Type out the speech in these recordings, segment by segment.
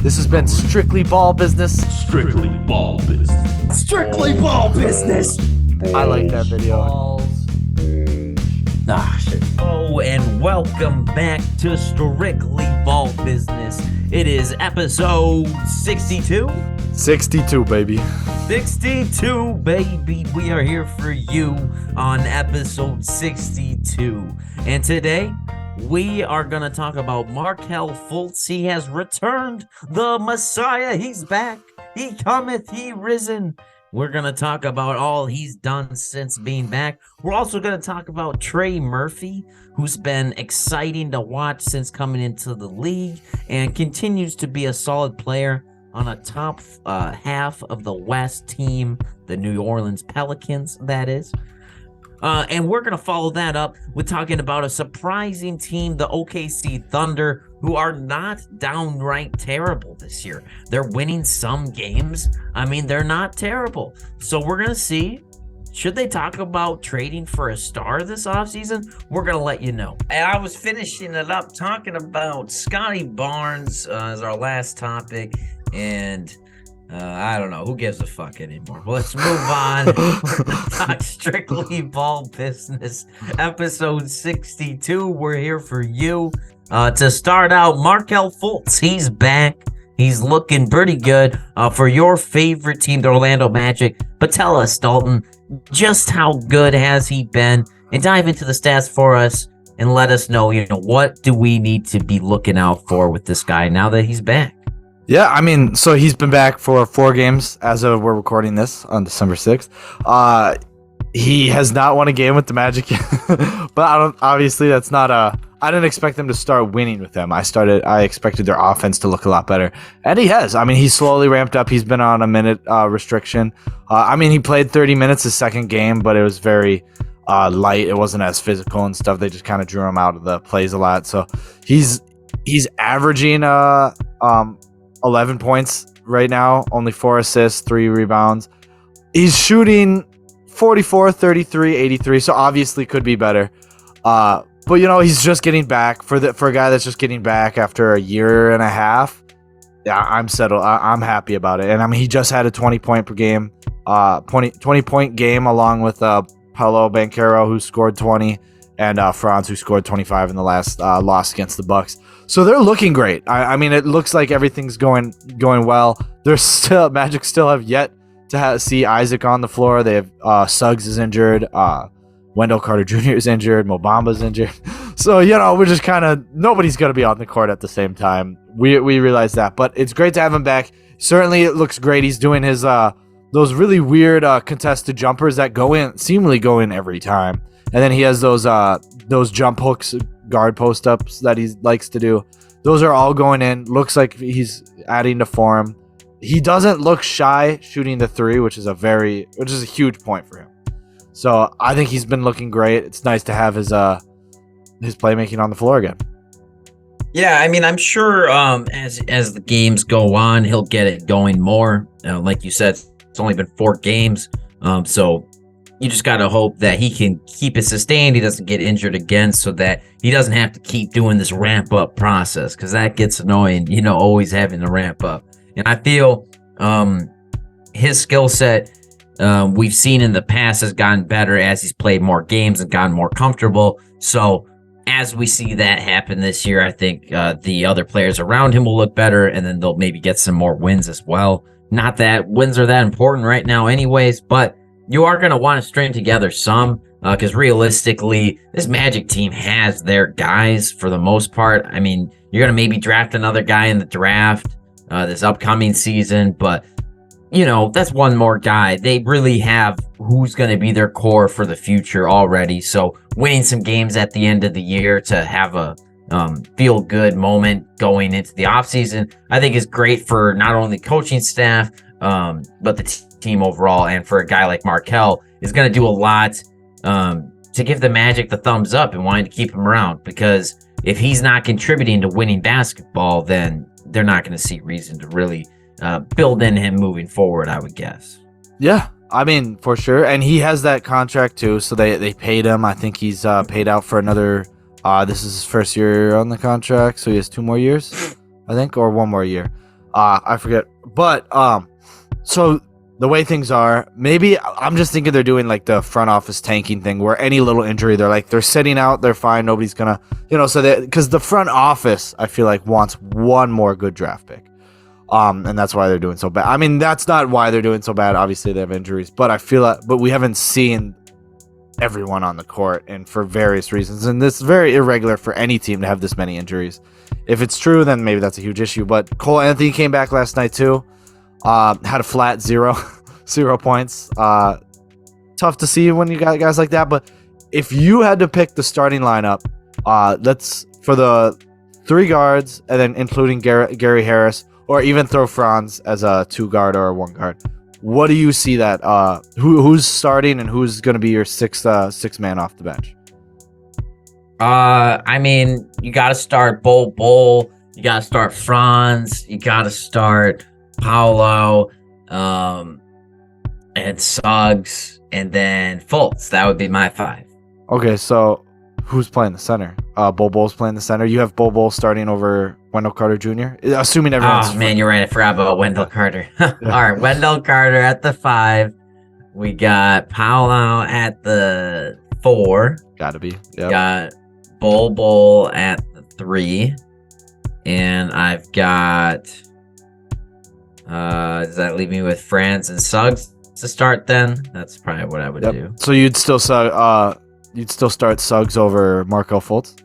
This has been Strictly Ball Business. Strictly ball business. Strictly ball business. I like that video. Shit. Oh, and welcome back to Strictly Ball Business. It is episode 62? 62, baby. 62, baby. We are here for you on episode 62. And today, we are going to talk about Markelle Fultz. He has returned, the Messiah. He's back. He cometh, he risen. We're going to talk about all he's done since being back. We're also going to talk about Trey Murphy, who's been exciting to watch since coming into the league and continues to be a solid player on a top half of the West team, the New Orleans Pelicans, that is. And we're going to follow that up with talking about a surprising team, the OKC Thunder, who are not downright terrible this year. They're winning some games. I mean, they're not terrible. So we're going to see, should they talk about trading for a star this offseason? We're going to let you know. And I was finishing it up talking about Scottie Barnes as our last topic. And I don't know. Who gives a fuck anymore? Well, let's move on. Talk Strictly Ball Business. Episode 62. We're here for you. To start out, Markelle Fultz. He's back. He's looking pretty good for your favorite team, the Orlando Magic. But tell us, Dalton, just how good has he been? And dive into the stats for us and let us know, what do we need to be looking out for with this guy now that he's back? Yeah, I mean, so he's been back for 4 games as of we're recording this on December 6th. He has not won a game with the Magic, but obviously that's not I didn't expect them to start winning with them. I expected their offense to look a lot better, and he has. I mean, he's slowly ramped up. He's been on a minute restriction. I mean, he played 30 minutes his second game, but it was very light. It wasn't as physical and stuff. They just kind of drew him out of the plays a lot. So he's averaging 11 points right now, only 4 assists, 3 rebounds. He's shooting 44, 33, 83, so obviously could be better. But he's just getting back for a guy that's just getting back after a year and a half. Yeah, I'm settled. I'm happy about it. And I mean, he just had a 20-point per game, 20-point game along with Paolo Banchero, who scored 20, and Franz, who scored 25 in the last loss against the Bucks. So they're looking great. I mean, it looks like everything's going well. Magic still have yet to see Isaac on the floor. They have Suggs is injured. Wendell Carter Jr. is injured. Mo Bamba's injured. So, we're just kind of, nobody's going to be on the court at the same time. We realize that. But it's great to have him back. Certainly, it looks great. He's doing his those really weird contested jumpers that seemingly go in every time. And then he has those jump hooks, guard post-ups that he likes to do. Those are all going in. Looks like he's adding to form. He doesn't look shy shooting the 3, which is a huge point for him. So I think he's been looking great. It's nice to have his playmaking on the floor again. Yeah, I mean, I'm sure as the games go on, he'll get it going more. Like you said, it's only been 4 games, so you just got to hope that he can keep it sustained. He doesn't get injured again so that he doesn't have to keep doing this ramp up process, because that gets annoying, always having to ramp up. And I feel his skill set, we've seen in the past, has gotten better as he's played more games and gotten more comfortable. So as we see that happen this year, I think the other players around him will look better, and then they'll maybe get some more wins as well. Not that wins are that important right now anyways, but you are going to want to string together some, because realistically, this Magic team has their guys for the most part. I mean, you're going to maybe draft another guy in the draft this upcoming season, but, that's one more guy. They really have who's going to be their core for the future already. So winning some games at the end of the year to have a feel-good moment going into the offseason, I think is great for not only coaching staff, but the team overall, and for a guy like Markelle is going to do a lot to give the Magic the thumbs up and wanting to keep him around, because if he's not contributing to winning basketball, then they're not going to see reason to really build in him moving forward, I would guess. Yeah, I mean, for sure. And he has that contract too, so they paid him. I think he's paid out for another, this is his first year on the contract, so he has 2 more years, I think, or 1 more year. I forget. But so the way things are, maybe I'm just thinking they're doing like the front office tanking thing where any little injury, they're sitting out, they're fine, nobody's gonna, so that because the front office, I feel like wants one more good draft pick. And that's why they're doing so bad. I mean, that's not why they're doing so bad. Obviously, they have injuries, but I feel like, but we haven't seen everyone on the court, and for various reasons. And this is very irregular for any team to have this many injuries. If it's true, then maybe that's a huge issue. But Cole Anthony came back last night too. Had a flat 0 points. Tough to see when you got guys like that. But if you had to pick the starting lineup, let's for the 3 guards, and then including Gary Harris, or even throw Franz as a 2 guard or a 1 guard. What do you see that who's starting and who's going to be your sixth man off the bench? I mean, you got to start Bull. You got to start Franz. You got to start Paolo, and Suggs, and then Fultz. That would be my 5. Okay, so who's playing the center? Bull's playing the center. You have Bull starting over Wendell Carter Jr. Assuming everyone's. Oh man, you're right. I forgot about Wendell Carter. All right, Wendell Carter at the 5. We got Paolo at the 4. Gotta be. Yep. Got Bull at the 3, and I've got. Does that leave me with Franz and Suggs to start? Then that's probably what I would do. So you'd still start Suggs over Markelle Fultz?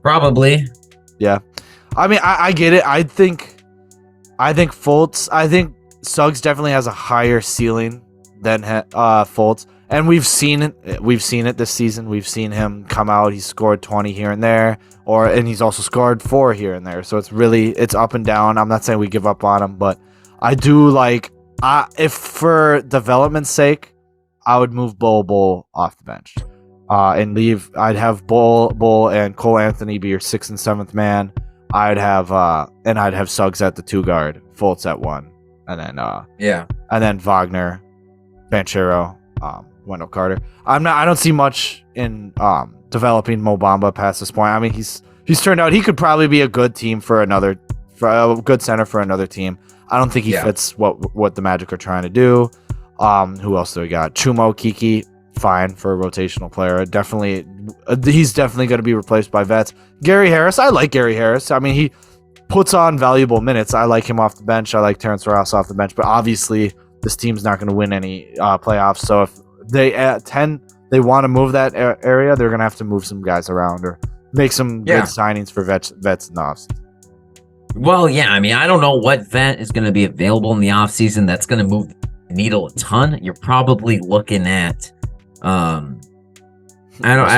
Probably. Yeah. I mean, I get it. I think Fultz. I think Suggs definitely has a higher ceiling than Fultz, and we've seen it. We've seen it this season. We've seen him come out. He's scored 20 here and there, and he's also scored 4 here and there. So it's up and down. I'm not saying we give up on him, but I do like. If for development's sake, I would move Bull off the bench, and leave. I'd have Bull and Cole Anthony be your 6th and 7th man. I'd have Suggs at the 2 guard, Fultz at 1, and then and then Wagner, Banchero, Wendell Carter. I don't see much in developing Mo Bamba past this point. I mean, he's turned out he could probably be a good team for a good center for another team. I don't think he fits what the Magic are trying to do. Who else do we got? Chumo Kiki, fine for a rotational player. He's definitely going to be replaced by vets. Gary Harris, I like Gary Harris. I mean, he puts on valuable minutes. I like him off the bench. I like Terrence Ross off the bench. But obviously, this team's not going to win any playoffs. So if they want to move that area, they're going to have to move some guys around or make some good signings for vets in the offseason. Well, yeah, I mean, I don't know what vet is going to be available in the offseason that's going to move the needle a ton. You're probably looking at, I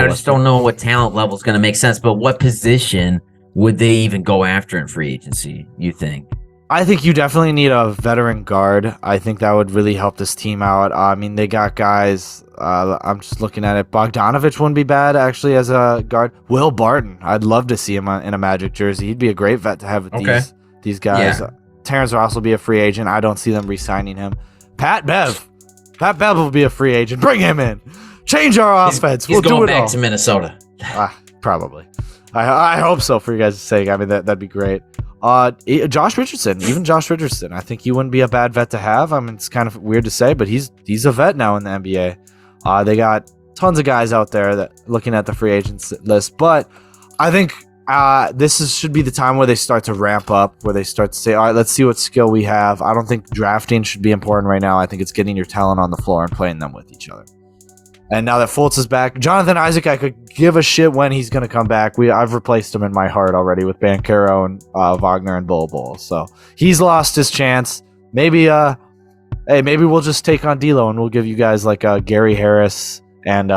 just don't know what talent level is going to make sense, but what position would they even go after in free agency, you think? I think you definitely need a veteran guard. I think that would really help this team out. I mean, they got guys. I'm just looking at it. Bogdanovich wouldn't be bad, actually, as a guard. Will Barton. I'd love to see him in a Magic jersey. He'd be a great vet to have with these guys. Yeah. Terrence Ross will be a free agent. I don't see them re-signing him. Pat Bev will be a free agent. Bring him in. Change our offense. He's going back to Minnesota. Probably. I hope so for you guys' sake. I mean, that'd be great. Josh Richardson, I think he wouldn't be a bad vet to have. I mean, it's kind of weird to say, but he's a vet now in the NBA. They got tons of guys out there that looking at the free agents list, but I think should be the time where they start to ramp up, where they start to say, all right, let's see what skill we have. I don't think drafting should be important right now. I think it's getting your talent on the floor and playing them with each other. And now that Fultz is back, Jonathan Isaac, I could give a shit when he's going to come back. I've replaced him in my heart already with Banchero and Wagner and Bull. So he's lost his chance. Maybe we'll just take on D'Lo and we'll give you guys like Gary Harris and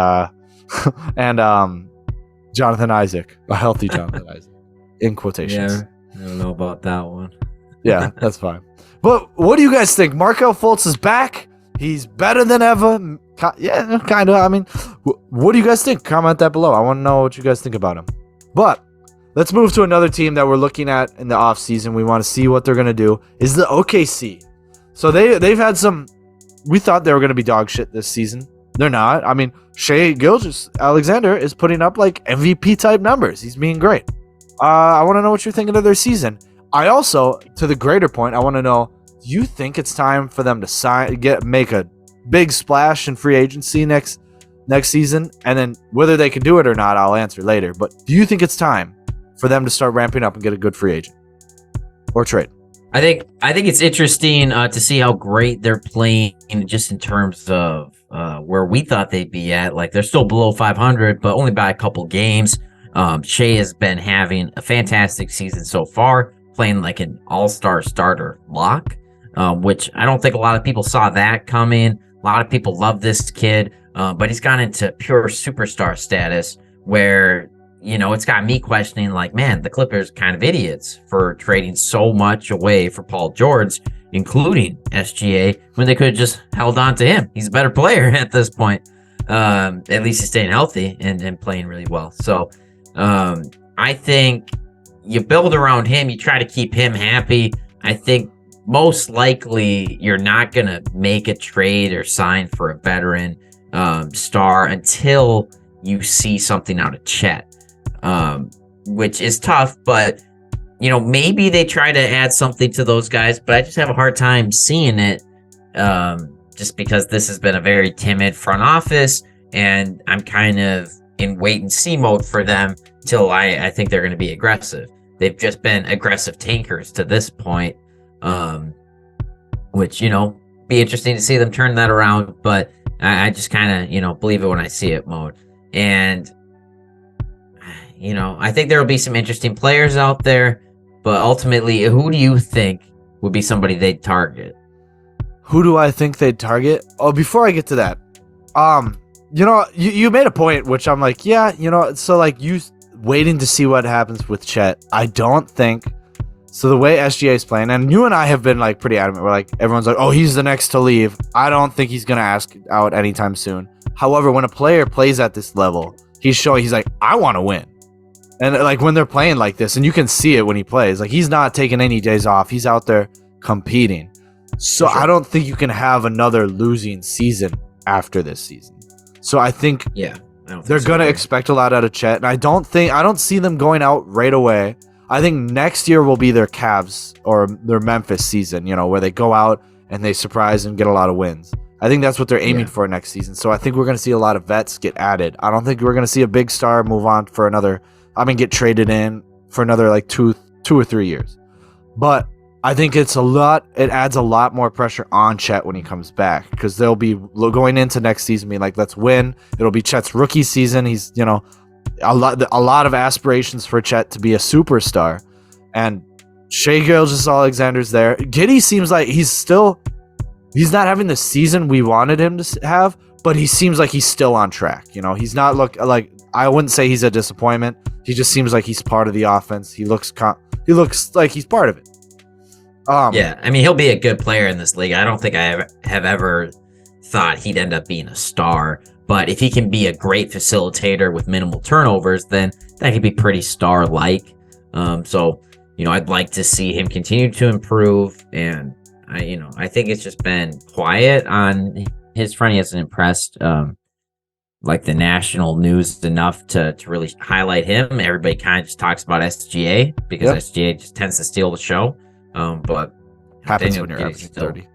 Jonathan Isaac, a healthy Jonathan Isaac, in quotations. Yeah, I don't know about that one. Yeah, that's fine. But what do you guys think? Markelle Fultz is back. He's better than ever. Yeah, kind of. I mean, what do you guys think? Comment that below. I want to know what you guys think about him. But let's move to another team that we're looking at in the offseason. We want to see what they're going to do. Is the OKC. So they've had some. We thought they were going to be dog shit this season. They're not. I mean, Shai Gilgeous-Alexander is putting up like MVP type numbers. He's being great. I want to know what you're thinking of their season. I also, to the greater point, I want to know, do you think it's time for them to make a big splash in free agency next season? And then whether they can do it or not, I'll answer later. But do you think it's time for them to start ramping up and get a good free agent or trade? I think it's interesting to see how great they're playing just in terms of where we thought they'd be at. Like, they're still below 500, but only by a couple games. Shea has been having a fantastic season so far, playing like an all-star starter lock, which I don't think a lot of people saw that coming. A lot of people love this kid, but he's gone into pure superstar status where, it's got me questioning, like, man, the Clippers kind of idiots for trading so much away for Paul George, including SGA, when they could have just held on to him. He's a better player at this point. At least he's staying healthy and playing really well. So I think you build around him, you try to keep him happy. I think most likely you're not going to make a trade or sign for a veteran star until you see something out of Chet. Which is tough, but maybe they try to add something to those guys, but I just have a hard time seeing it, just because this has been a very timid front office, and I'm kind of in wait and see mode for them till I think they're going to be aggressive. They've just been aggressive tankers to this point, which, be interesting to see them turn that around, but I just kind of, believe it when I see it mode. And I think there will be some interesting players out there, but ultimately, who do you think would be somebody they'd target? Who do I think they'd target? Oh, before I get to that, you made a point, which I'm like, yeah, so like you waiting to see what happens with Chet. I don't think so. The way SGA is playing, and you and I have been like pretty adamant. We're like, everyone's like, oh, he's the next to leave. I don't think he's gonna ask out anytime soon. However, when a player plays at this level, he's like, I want to win. And like when they're playing like this, and you can see it when he plays, like he's not taking any days off. He's out there competing. So sure. I don't think you can have another losing season after this season. So I think they're going to expect a lot out of Chet. And I don't see them going out right away. I think next year will be their Cavs or their Memphis season, where they go out and they surprise and get a lot of wins. I think that's what they're aiming for next season. So I think we're going to see a lot of vets get added. I don't think we're going to see a big star move on for get traded in for another like two or 3 years. But I think it adds a lot more pressure on Chet when he comes back, because they'll be going into next season being like, let's win. It'll be Chet's rookie season. He's, a lot of aspirations for Chet to be a superstar. And Shai Gilgeous-Alexander's there. Giddey seems like he's not having the season we wanted him to have, but he seems like he's still on track. He's not I wouldn't say he's a disappointment. He just seems like he's part of the offense. He looks like he's part of it. He'll be a good player in this league. I don't think I have ever thought he'd end up being a star, but if he can be a great facilitator with minimal turnovers, then that could be pretty star-like. I'd like to see him continue to improve, and I think it's just been quiet on his front. He hasn't impressed like the national news enough to really highlight him. Everybody kind of just talks about SGA because SGA just tends to steal the show. But happens Daniel when you're averaging 30.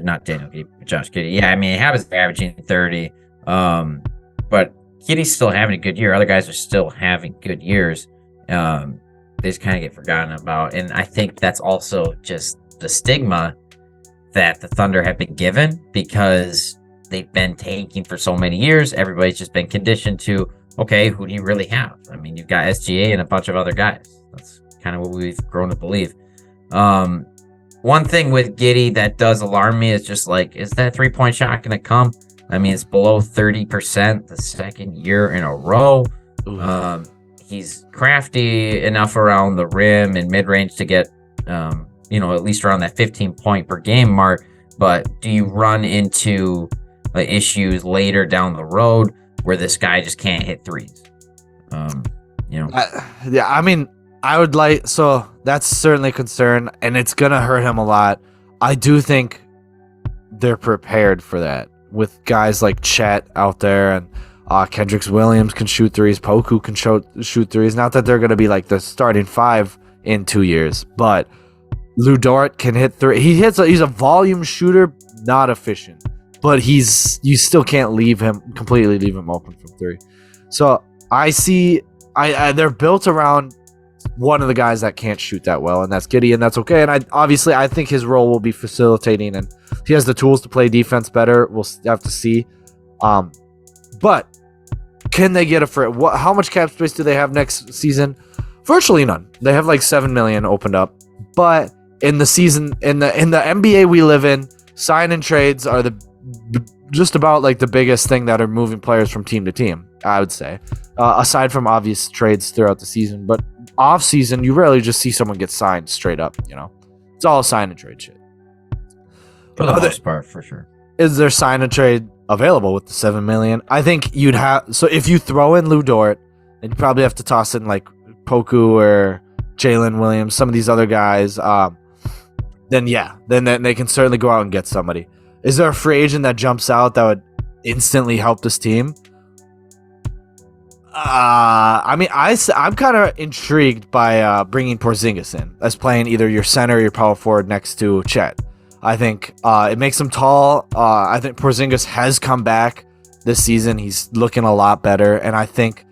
Not Daniel Giddey, but Josh Giddey. Yeah, it happens averaging 30. But Giddey's still having a good year. Other guys are still having good years. They just kind of get forgotten about. And I think that's also just the stigma that the Thunder have been given because they've been tanking for so many years. Everybody's just been conditioned to, okay, who do you really have? You've got SGA and a bunch of other guys. That's kind of what we've grown to believe. One thing with Giddey that does alarm me is just like, is that 3-point shot going to come? It's below 30% the second year in a row. He's crafty enough around the rim and mid-range to get, at least around that 15-point per game mark. But do you run into issues later down the road where this guy just can't hit threes? I would like, so that's certainly a concern, and it's going to hurt him a lot. I do think they're prepared for that with guys like Chet out there, and Kendricks Williams can shoot threes, Poku can shoot threes. Not that they're going to be like the starting five in 2 years. But Lu Dort can hit three. He's a volume shooter, not efficient. But you still can't completely leave him open from three. So I see they're built around one of the guys that can't shoot that well, and that's Giddey, and that's okay. And I think his role will be facilitating, and he has the tools to play defense better. We'll have to see. But can they get how much cap space do they have next season? Virtually none. They have like $7 million opened up. But in the season, in the NBA we live in, sign and trades are just about like the biggest thing that are moving players from team to team, I would say, aside from obvious trades throughout the season. But off season, you rarely just see someone get signed straight up. It's all sign and trade shit for the most part, for sure. Is there sign and trade available with the $7 million? I think you'd have. So if you throw in Lu Dort, then you probably have to toss in like Poku or Jalen Williams, some of these other guys. Then they can certainly go out and get somebody. Is there a free agent that jumps out that would instantly help this team? I'm kind of intrigued by bringing Porzingis in as playing either your center or your power forward next to Chet. I think it makes him tall. I think Porzingis has come back this season. He's looking a lot better, and I think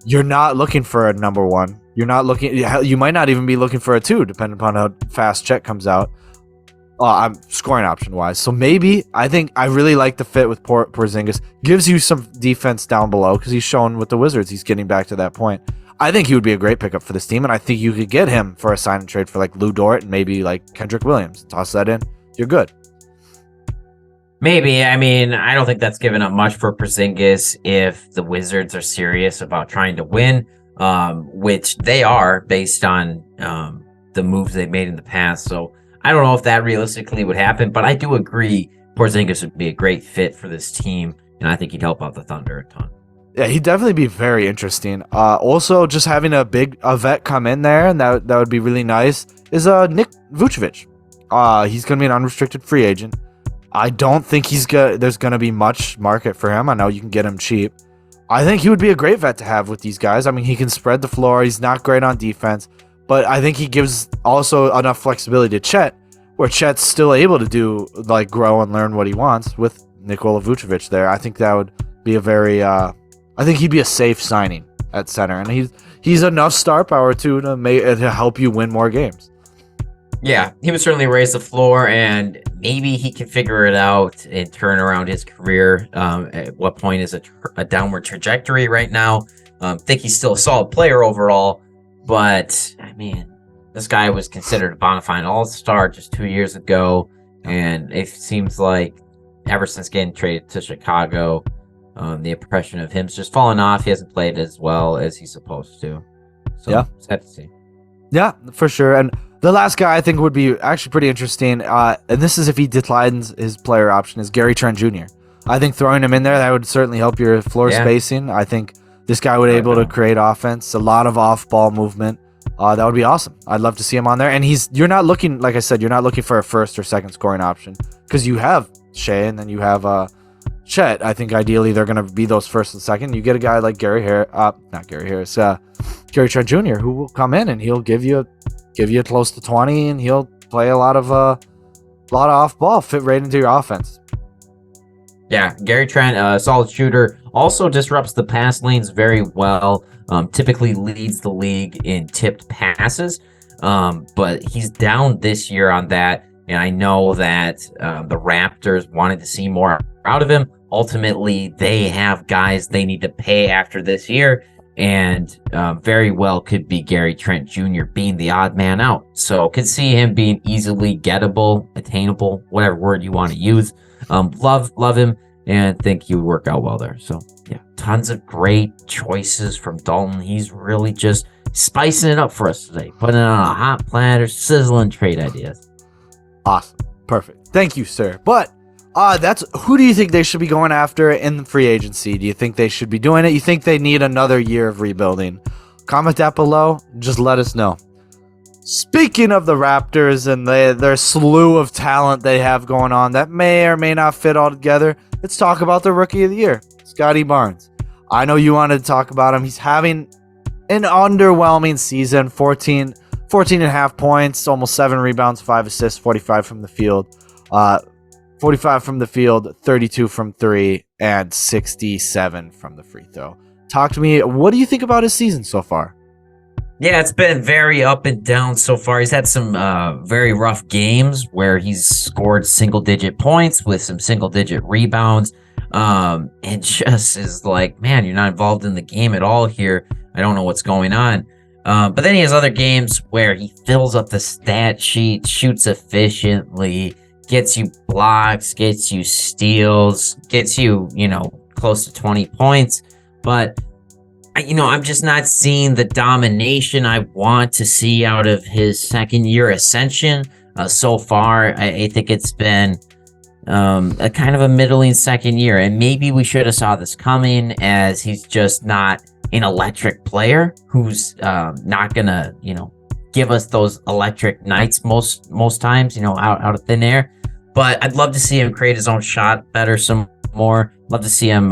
you're not looking for a number one. You're not looking. You might not even be looking for a two, depending upon how fast Chet comes out. I'm scoring option wise. So maybe I really like the fit with Porzingis. Gives you some defense down below because he's shown with the Wizards he's getting back to that point. I think he would be a great pickup for this team, and I think you could get him for a sign and trade for like Lu Dort and maybe like Kendrick Williams. Toss that in. You're good. Maybe. I mean, I don't think that's giving up much for Porzingis if the Wizards are serious about trying to win, which they are based on the moves they've made in the past. So I don't know if that realistically would happen, but I do agree Porzingis would be a great fit for this team, and I think he'd help out the Thunder a ton. Yeah, he'd definitely be very interesting. Also, just having a vet come in there, and that would be really nice, is Nick Vucevic. He's going to be an unrestricted free agent. I don't think there's going to be much market for him. I know you can get him cheap. I think he would be a great vet to have with these guys. I mean, he can spread the floor. He's not great on defense, but I think he gives also enough flexibility to Chet, where Chet's still able to grow and learn what he wants with Nikola Vucevic there. I think that would be I think he'd be a safe signing at center, and he's enough star power too to help you win more games. Yeah, he would certainly raise the floor, and maybe he can figure it out and turn around his career. At what point is a downward trajectory right now? Think he's still a solid player overall, but I mean, this guy was considered a bona fide all-star just 2 years ago, and it seems like ever since getting traded to Chicago, the impression of him's just fallen off. He hasn't played as well as he's supposed to. So, yeah, sad to see. Yeah, for sure. And the last guy I think would be actually pretty interesting, and this is if he declines his player option, is Gary Trent Jr. I think throwing him in there, that would certainly help your floor spacing. I think this guy would be able to create offense, a lot of off-ball movement. That would be awesome. I'd love to see him on there. And you're not looking, like I said, you're not looking for a first or second scoring option because you have Shea and then you have Chet. I think ideally they're going to be those first and second. You get a guy like Gary Trent Jr. who will come in and he'll give you close to 20 and he'll play a lot of off ball, fit right into your offense. Yeah, Gary Trent, solid shooter, also disrupts the pass lanes very well. Typically leads the league in tipped passes, but he's down this year on that. And I know that the Raptors wanted to see more out of him. Ultimately, they have guys they need to pay after this year, and very well could be Gary Trent Jr. being the odd man out. So could see him being easily gettable, attainable, whatever word you want to use. Love him, and think he would work out well there. So yeah, tons of great choices from Dalton. He's really just spicing it up for us today, putting it on a hot platter, sizzling trade ideas. Awesome. Perfect. Thank you, sir. But who do you think they should be going after in the free agency? Do you think they should be doing it? You think they need another year of rebuilding? Comment that below. Just let us know. Speaking of the Raptors and their slew of talent they have going on that may or may not fit all together, let's talk about the Rookie of the Year, Scottie Barnes. I know you wanted to talk about him. He's having an underwhelming season, 14 14 and a half points, almost 7 rebounds, 5 assists, 45 from the field. 45 from the field, 32 from 3, and 67 from the free throw. Talk to me. What do you think about his season so far? Yeah, it's been very up and down so far. He's had some very rough games where he's scored single-digit points with some single-digit rebounds. And just is like, man, you're not involved in the game at all here. I don't know what's going on. But then he has other games where he fills up the stat sheet, shoots efficiently, gets you blocks, gets you steals, gets you, close to 20 points. But, I'm just not seeing the domination I want to see out of his second year ascension. So far, I think it's been a kind of a middling second year. And maybe we should have saw this coming, as he's just not an electric player who's not going to, give us those electric nights most times, out of thin air. But I'd love to see him create his own shot better some more. Love to see him,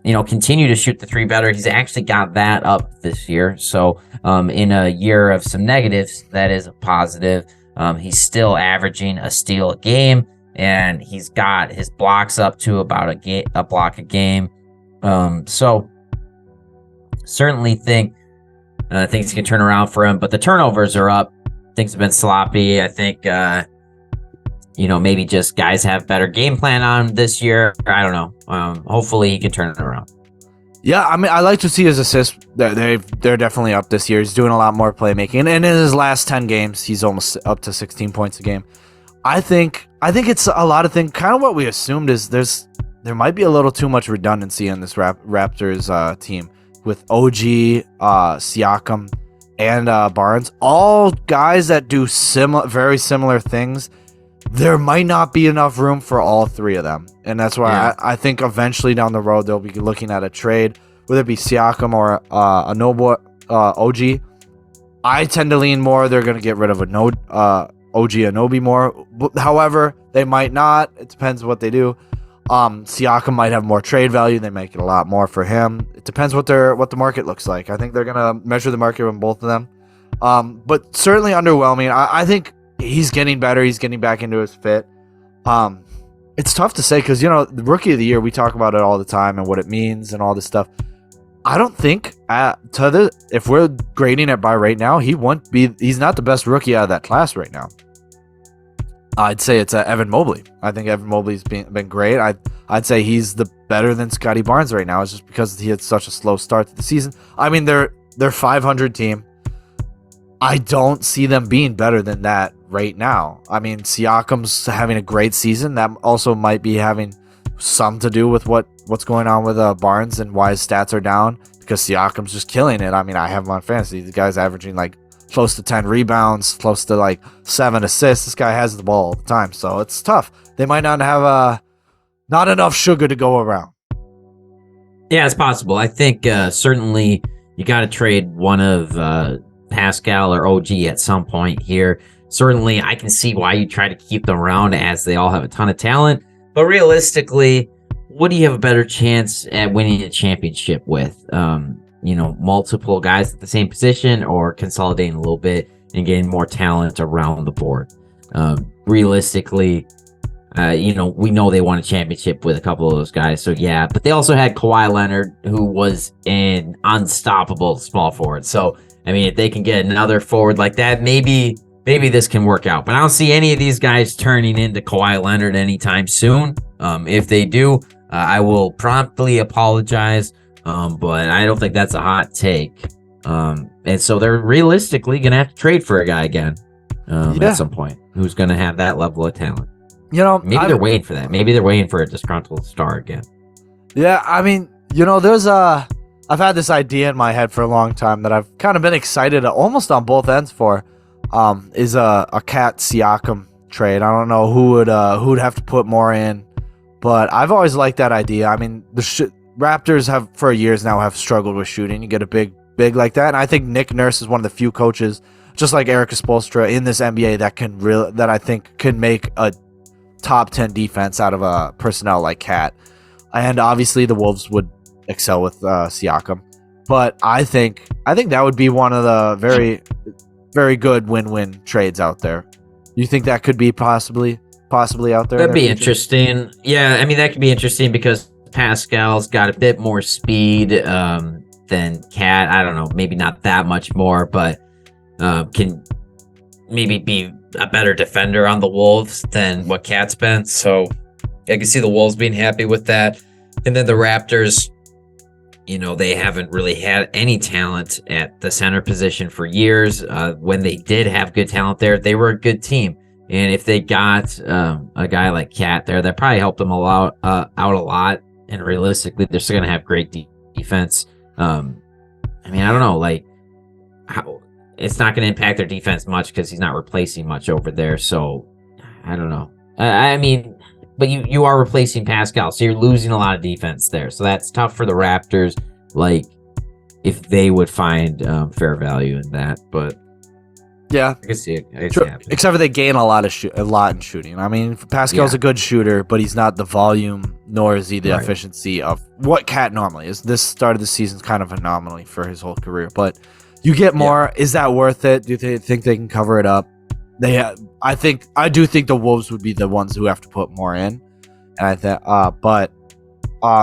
continue to shoot the three better. He's actually got that up this year. So in a year of some negatives, that is a positive. He's still averaging a steal a game, and he's got his blocks up to about a block a game. So certainly think things can turn around for him, but the turnovers are up. Things have been sloppy. I think, maybe just guys have better game plan on him this year. I don't know. Hopefully he can turn it around. Yeah, I mean, I like to see his assists. They're definitely up this year. He's doing a lot more playmaking, and in his last 10 games, he's almost up to 16 points a game. I think it's a lot of things. Kind of what we assumed is there might be a little too much redundancy in this Raptors team with OG, Siakam, and Barnes, all guys that do very similar things. There might not be enough room for all three of them, and that's why I think eventually down the road they'll be looking at a trade, whether it be Siakam or OG. I tend to lean more they're going to get rid of OG Anunoby more. However, they might not. It depends what they do. Siakam might have more trade value. They might get a lot more for him. It depends what the market looks like. I think they're gonna measure the market on both of them. But certainly underwhelming. I think he's getting better. He's getting back into his fit. It's tough to say because the rookie of the year, we talk about it all the time and what it means and all this stuff. I don't think if we're grading it by right now, he's not the best rookie out of that class right now. I'd say it's Evan Mobley. I think Evan Mobley's been great. I'd say he's better than Scottie Barnes right now. It's just because he had such a slow start to the season. I mean, they're 500 team. I don't see them being better than that right now. I mean, Siakam's having a great season. That also might be having some to do with what's going on with Barnes and why his stats are down, because Siakam's just killing it. I mean, I have him on fantasy. The guy's averaging close to 10 rebounds, close to 7 assists. This guy has the ball all the time, so it's tough. They might not have not enough sugar to go around. Yeah, it's possible. I think certainly you got to trade one of Pascal or OG at some point here. Certainly, I can see why you try to keep them around, as they all have a ton of talent. But realistically, what do you have a better chance at winning a championship with? Multiple guys at the same position, or consolidating a little bit and getting more talent around the board. Realistically, we know they won a championship with a couple of those guys. So yeah, but they also had Kawhi Leonard, who was an unstoppable small forward. So, I mean, if they can get another forward like that, maybe this can work out. But I don't see any of these guys turning into Kawhi Leonard anytime soon. If they do, I will promptly apologize. But I don't think that's a hot take. And so they're realistically going to have to trade for a guy again at some point who's going to have that level of talent. Maybe they're waiting for that. Maybe they're waiting for a disgruntled star again. Yeah, I mean, there's I've had this idea in my head for a long time that I've kind of been excited almost on both ends for, is a Cat Siakam trade. I don't know who would have to put more in, but I've always liked that idea. I mean, Raptors have for years now have struggled with shooting. You get a big like that, and I think Nick Nurse is one of the few coaches, just like Eric Spoelstra, in this NBA that I think can make a top 10 defense out of a personnel like Cat. And obviously the Wolves would excel with Siakam, but I think that would be one of the very good win-win trades out there. You think that could be possibly out there? That'd be interesting. Yeah, I mean, that could be interesting because Pascal's got a bit more speed than Cat. I don't know, maybe not that much more, but can maybe be a better defender on the Wolves than what Cat's been. So I can see the Wolves being happy with that. And then the Raptors, they haven't really had any talent at the center position for years. When they did have good talent there, they were a good team. And if they got a guy like Cat there, that probably helped them out a lot. And realistically, they're still going to have great defense. I mean, I don't know, it's not going to impact their defense much because he's not replacing much over there. So I don't know. I mean, but you are replacing Pascal, so you're losing a lot of defense there. So that's tough for the Raptors. If they would find fair value in that, but yeah, I can see it. Except for they gain a lot in shooting. I mean, Pascal's a good shooter, but he's not the volume, nor is he the efficiency of what Cat normally is. This start of the season is kind of an anomaly for his whole career, but you get more. Yeah. Is that worth it? Do they think they can cover it up? I do think the Wolves would be the ones who have to put more in, and but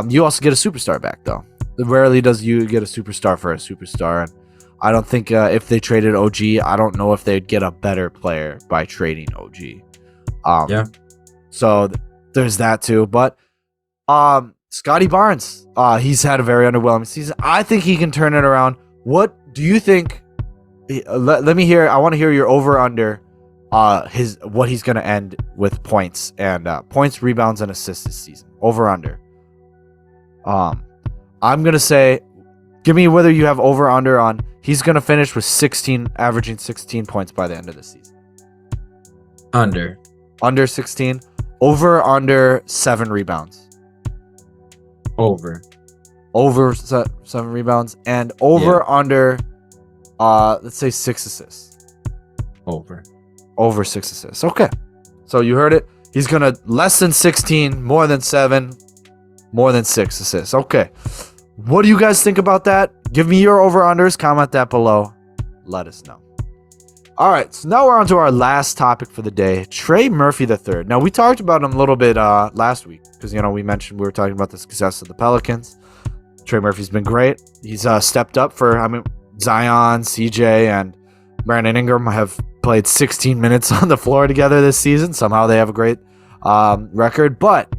you also get a superstar back though. Rarely does you get a superstar for a superstar, and I don't think if they traded OG, I don't know if they'd get a better player by trading OG. So there's that too. But Scottie Barnes, he's had a very underwhelming season. I think he can turn it around. What do you think? Let me hear. I want to hear your over under. What he's gonna end with points and points, rebounds, and assists this season. Over under. I'm gonna say, give me whether you have over under on. He's gonna finish with averaging 16 points by the end of the season. Under 16. Over under 7 rebounds. Over 7 rebounds and under. Let's say 6 assists. Over 6 assists. Okay. So you heard it. He's going to less than 16, more than 7, more than 6 assists. Okay. What do you guys think about that? Give me your over-unders. Comment that below. Let us know. All right. So now we're on to our last topic for the day. Trey Murphy III. Now, we talked about him a little bit last week because, we mentioned we were talking about the success of the Pelicans. Trey Murphy's been great. He's stepped up for, Zion, CJ, and Brandon Ingram have played 16 minutes on the floor together this season. Somehow they have a great record, but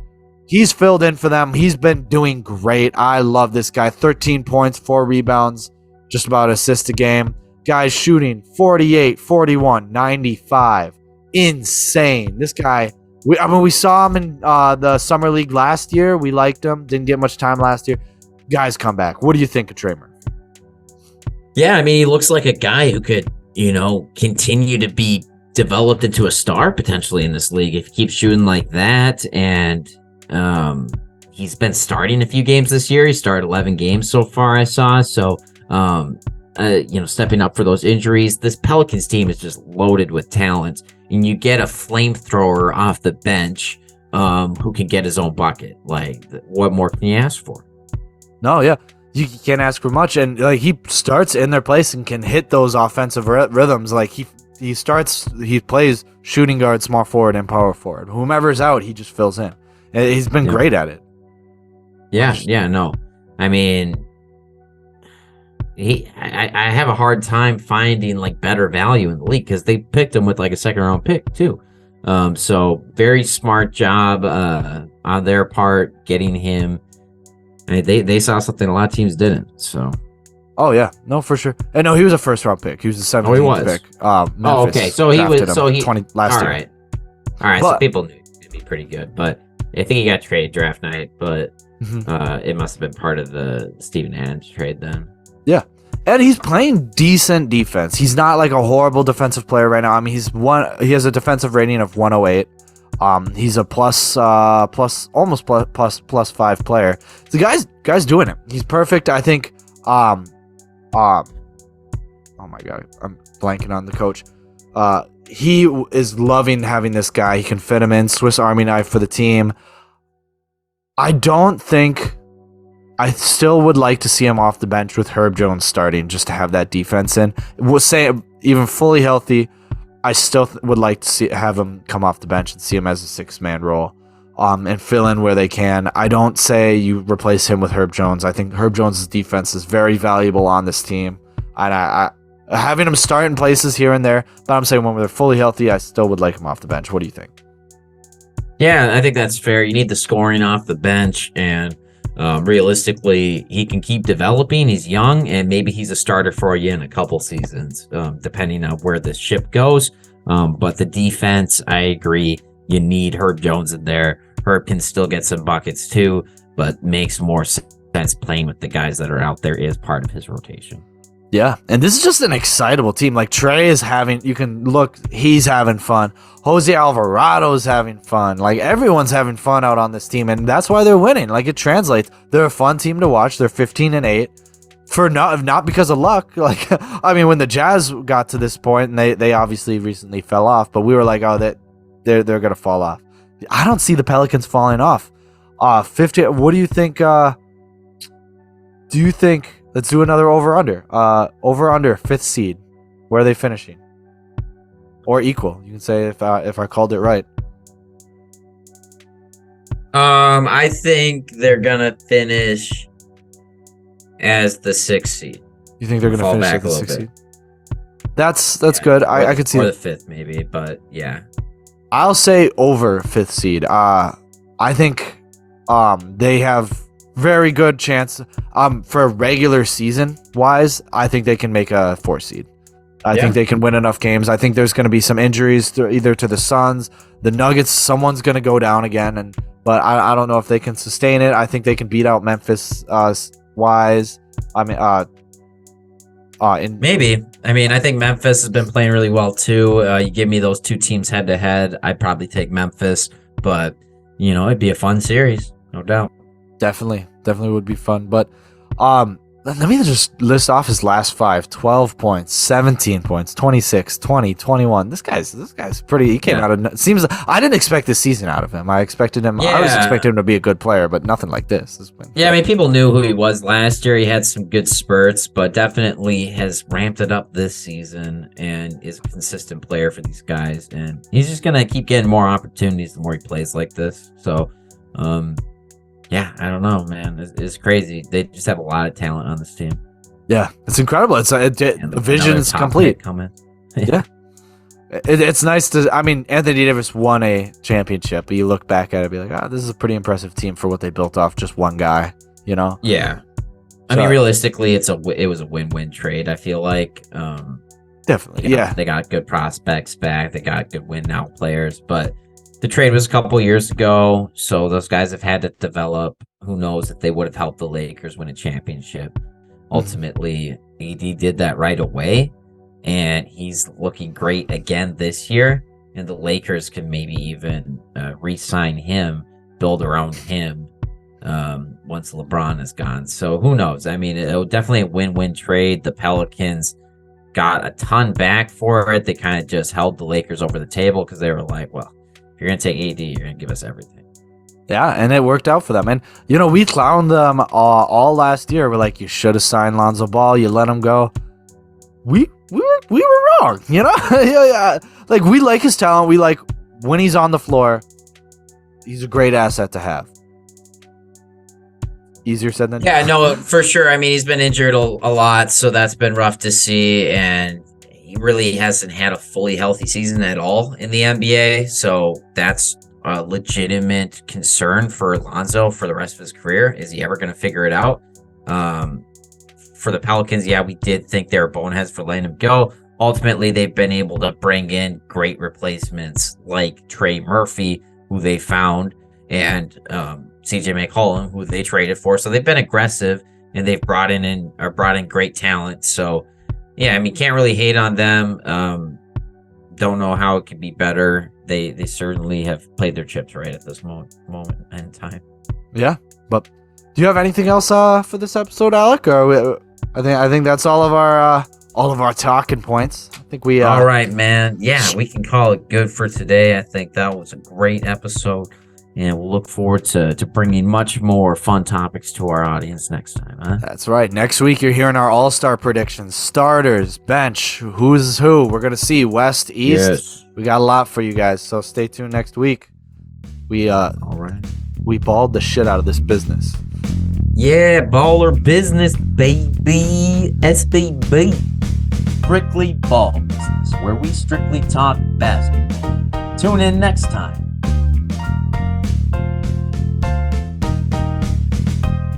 he's filled in for them. He's been doing great. I love this guy. 13 points, 4 rebounds, just about assist a game. Guy's shooting 48, 41, 95. Insane. This guy, we saw him in the Summer League last year. We liked him. Didn't get much time last year. Guys come back. What do you think of Trey Murphy? Yeah, he looks like a guy who could, continue to be developed into a star potentially in this league if he keeps shooting like that. And he's been starting a few games this year. He started 11 games so far, I saw. So, stepping up for those injuries. This Pelicans team is just loaded with talent. And you get a flamethrower off the bench who can get his own bucket. What more can you ask for? No, yeah. You can't ask for much, and he starts in their place and can hit those offensive rhythms. He plays shooting guard, small forward, and power forward. Whomever's out, he just fills in. And he's been great at it. No. I have a hard time finding better value in the league because they picked him with a second round pick too. So very smart job on their part getting him. They saw something a lot of teams didn't. So, oh yeah, no, for sure. And no, he was a first round pick. He was a 17th pick. Okay, so he was 20 last year. All right. So people knew he'd be pretty good, but I think he got traded draft night. But it must have been part of the Steven Adams trade then. Yeah, and he's playing decent defense. He's not a horrible defensive player right now. He has a defensive rating of 108. He's a plus 5 player. The guy's doing it. He's perfect. I think. Oh my god, I'm blanking on the coach. He is loving having this guy. He can fit him in. Swiss Army knife for the team. I still would like to see him off the bench with Herb Jones starting just to have that defense in. even fully healthy, I still would like to have him come off the bench and see him as a 6-man role, and fill in where they can. I don't say you replace him with Herb Jones. I think Herb Jones' defense is very valuable on this team. And I having him start in places here and there, but I'm saying when they're fully healthy, I still would like him off the bench. What do you think? Yeah, I think that's fair. You need the scoring off the bench, and realistically, he can keep developing. He's young, and maybe he's a starter for you in a couple seasons, depending on where the ship goes. But the defense, I agree, you need Herb Jones in there. Herb can still get some buckets too, but makes more sense playing with the guys that are out there as part of his rotation. Yeah, and this is just an excitable team. Like Trey is having, you can look, he's having fun. Jose Alvarado's having fun. Like everyone's having fun out on this team, and that's why they're winning. Like it translates. They're a fun team to watch. They're 15-8 for not because of luck. Like I mean, when the Jazz got to this point, and they obviously recently fell off, but we were like, oh, that they're gonna fall off. I don't see the Pelicans falling off. 50. What do you think? Do you think? Let's do another over-under. Over-under, 5th seed. Where are they finishing? Or equal. You can say if I called it right. I think they're going to finish as the 6th seed. You think they're going to finish as the 6th seed? That's good. I could see or it. The 5th maybe, but yeah. I'll say over 5th seed. I think they have very good chance for regular season wise. I think they can make a 4th seed. I think they can win enough games. I think there's going to be some injuries either to the Suns, the Nuggets. Someone's going to go down again, but I don't know if they can sustain it. I think they can beat out Memphis wise. I mean, maybe. I mean, I think Memphis has been playing really well too. You give me those two teams head to head, I'd probably take Memphis, but it'd be a fun series, no doubt. Definitely would be fun. But let me just list off his last 5. 12 points, 17 points, 26, 20, 21. This guy's pretty. He came out of. Seems I didn't expect this season out of him. I expected him. I was expecting him to be a good player, but nothing like this. I mean, people knew who he was last year. He had some good spurts, but definitely has ramped it up this season and is a consistent player for these guys. And he's just gonna keep getting more opportunities the more he plays like this. So, yeah, I don't know, man. It's crazy. They just have a lot of talent on this team. Yeah, it's incredible. The vision is complete. Yeah. It's nice to. I mean, Anthony Davis won a championship, but you look back at it and be like, this is a pretty impressive team for what they built off just one guy, Yeah. I mean, realistically, it was a win-win trade, I feel like. Definitely, yeah. They got good prospects back. They got good win-now players, but the trade was a couple years ago, so those guys have had to develop. Who knows if they would have helped the Lakers win a championship. Ultimately, AD did that right away, and he's looking great again this year, and the Lakers can maybe even re-sign him, build around him once LeBron is gone. So who knows? I mean, it was definitely a win-win trade. The Pelicans got a ton back for it. They kind of just held the Lakers over the table because they were like, well, if you're going to take AD, you're going to give us everything. Yeah, and it worked out for them. And, we clowned them all last year. We're like, you should have signed Lonzo Ball. You let him go. We were wrong, yeah. Like, we like his talent. We like when he's on the floor, he's a great asset to have. Easier said than done. Yeah, no, for sure. I mean, he's been injured a lot, so that's been rough to see. And he really hasn't had a fully healthy season at all in the NBA. So that's a legitimate concern for Lonzo for the rest of his career. Is he ever going to figure it out? For the Pelicans, we did think they were boneheads for letting him go. Ultimately, they've been able to bring in great replacements like Trey Murphy, who they found, and CJ McCollum, who they traded for. So they've been aggressive, and they've brought in great talent. So, yeah, I mean, can't really hate on them. Don't know how it could be better. They certainly have played their chips right at this moment in time. Yeah, but do you have anything else for this episode, Alec? Or I think that's all of our talking points. I think we. All right, man. Yeah, we can call it good for today. I think that was a great episode, And we'll look forward to bringing much more fun topics to our audience next time. Huh? That's right. Next week, you're hearing our all-star predictions, starters, bench, who's who. We're going to see West, East. Yes. We got a lot for you guys, so stay tuned next week. All right. We balled the shit out of this business. Yeah, baller business, baby. SBB. Strictly Ball Business, where we strictly talk basketball. Tune in next time